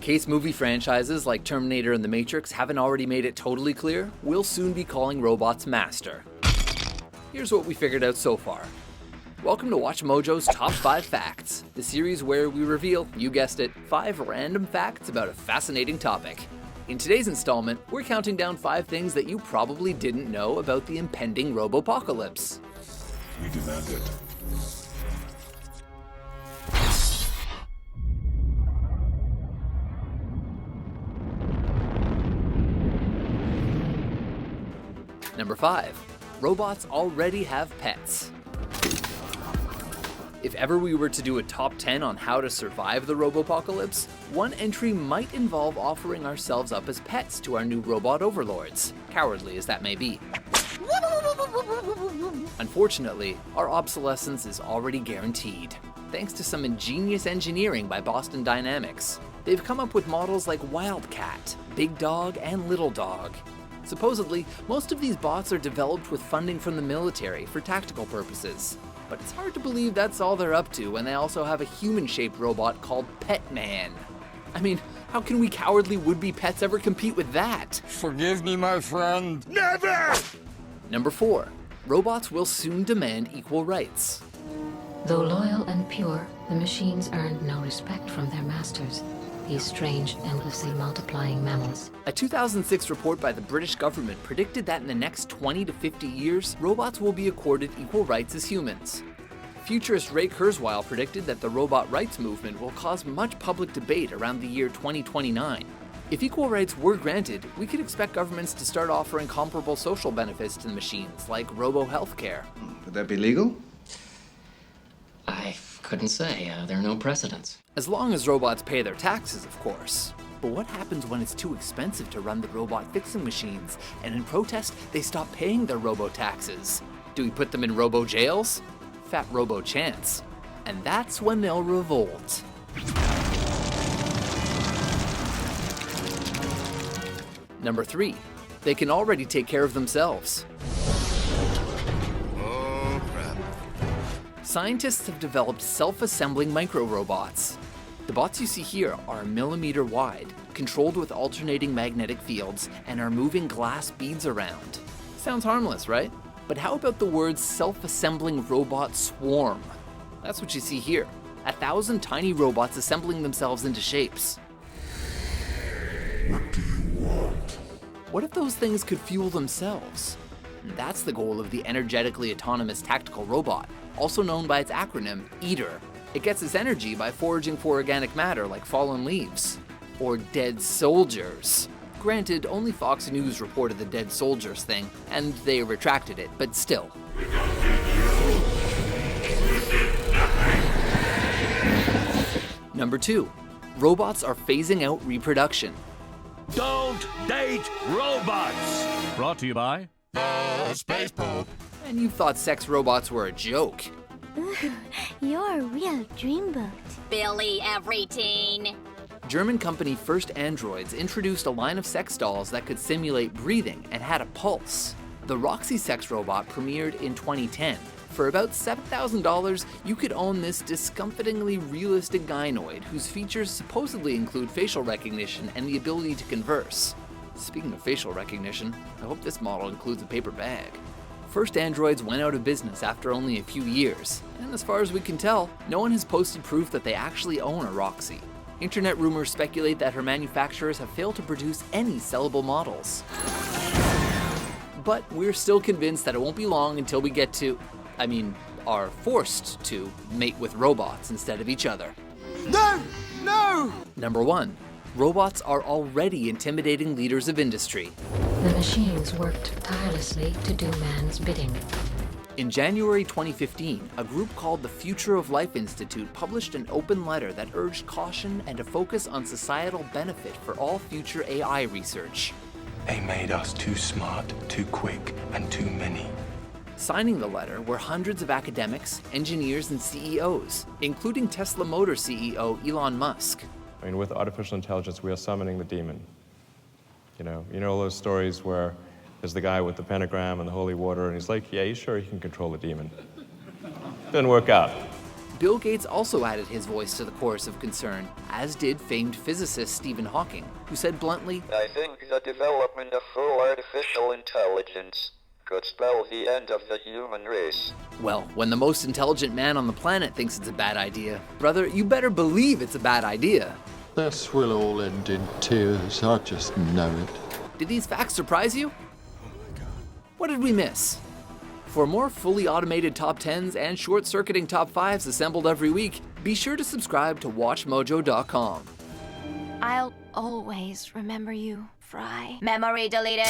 case movie franchises like Terminator and The Matrix haven't already made it totally clear, we'll soon be calling robots master. Here's what we figured out so far. Welcome to Watch Mojo's Top 5 Facts, the series where we reveal, you guessed it, 5 random facts about a fascinating topic. In today's installment, we're counting down 5 things that you probably didn't know about the impending Robopocalypse. We demand it. Number 5. Robots already have pets. If ever we were to do a top 10 on how to survive the Robopocalypse, one entry might involve offering ourselves up as pets to our new robot overlords, cowardly as that may be. Unfortunately, our obsolescence is already guaranteed, thanks to some ingenious engineering by Boston Dynamics. They've come up with models like Wildcat, Big Dog, and Little Dog. Supposedly, most of these bots are developed with funding from the military for tactical purposes. But it's hard to believe that's all they're up to when they also have a human-shaped robot called Pet Man. I mean, how can we cowardly would-be pets ever compete with that? Forgive me, my friend. Never! Number 4. Robots will soon demand equal rights. Though loyal and pure, the machines earned no respect from their masters. These strange, endlessly multiplying mammals. A 2006 report by the British government predicted that in the next 20 to 50 years, robots will be accorded equal rights as humans. Futurist Ray Kurzweil predicted that the robot rights movement will cause much public debate around the year 2029. If equal rights were granted, we could expect governments to start offering comparable social benefits to the machines, like robo-healthcare. Would that be legal? I couldn't say. There are no precedents. As long as robots pay their taxes, of course. But what happens when it's too expensive to run the robot fixing machines, and in protest, they stop paying their robo-taxes? Do we put them in robo-jails? Fat robo-chance. And that's when they'll revolt. Number 3. They can already take care of themselves. Scientists have developed self-assembling micro-robots. The bots you see here are a millimeter wide, controlled with alternating magnetic fields, and are moving glass beads around. Sounds harmless, right? But how about the words self-assembling robot swarm? That's what you see here. 1,000 tiny robots assembling themselves into shapes. What do you want? What if those things could fuel themselves? That's the goal of the energetically autonomous tactical robot, also known by its acronym, EATER. It gets its energy by foraging for organic matter like fallen leaves, or dead soldiers. Granted, only Fox News reported the dead soldiers thing, and they retracted it, but still. Number 2. Robots are phasing out reproduction. Don't date robots! Brought to you by Space Pope. And you thought sex robots were a joke. Ooh, you're a real dreamboat. Billy every teen. German company First Androids introduced a line of sex dolls that could simulate breathing and had a pulse. The Roxy sex robot premiered in 2010. For about $7,000, you could own this discomfitingly realistic gynoid whose features supposedly include facial recognition and the ability to converse. Speaking of facial recognition, I hope this model includes a paper bag. First Androids went out of business after only a few years, and as far as we can tell, no one has posted proof that they actually own a Roxy. Internet rumors speculate that her manufacturers have failed to produce any sellable models. But we're still convinced that it won't be long until we get to, are forced to mate with robots instead of each other. No! No! Number 1. Robots are already intimidating leaders of industry. The machines worked tirelessly to do man's bidding. In January 2015, a group called the Future of Life Institute published an open letter that urged caution and a focus on societal benefit for all future AI research. They made us too smart, too quick, and too many. Signing the letter were hundreds of academics, engineers, and CEOs, including Tesla Motor CEO Elon Musk. With artificial intelligence, we are summoning the demon. You know all those stories where there's the guy with the pentagram and the holy water, and he's like, yeah, he's sure he can control the demon. Didn't work out. Bill Gates also added his voice to the chorus of concern, as did famed physicist Stephen Hawking, who said bluntly, "I think the development of full artificial intelligence could spell the end of the human race." Well, when the most intelligent man on the planet thinks it's a bad idea, brother, you better believe it's a bad idea. This will all end in tears, I just know it. Did these facts surprise you? What did we miss? For more fully automated top 10s and short-circuiting top 5s assembled every week, be sure to subscribe to WatchMojo.com. I'll always remember you, Fry. Memory deleted.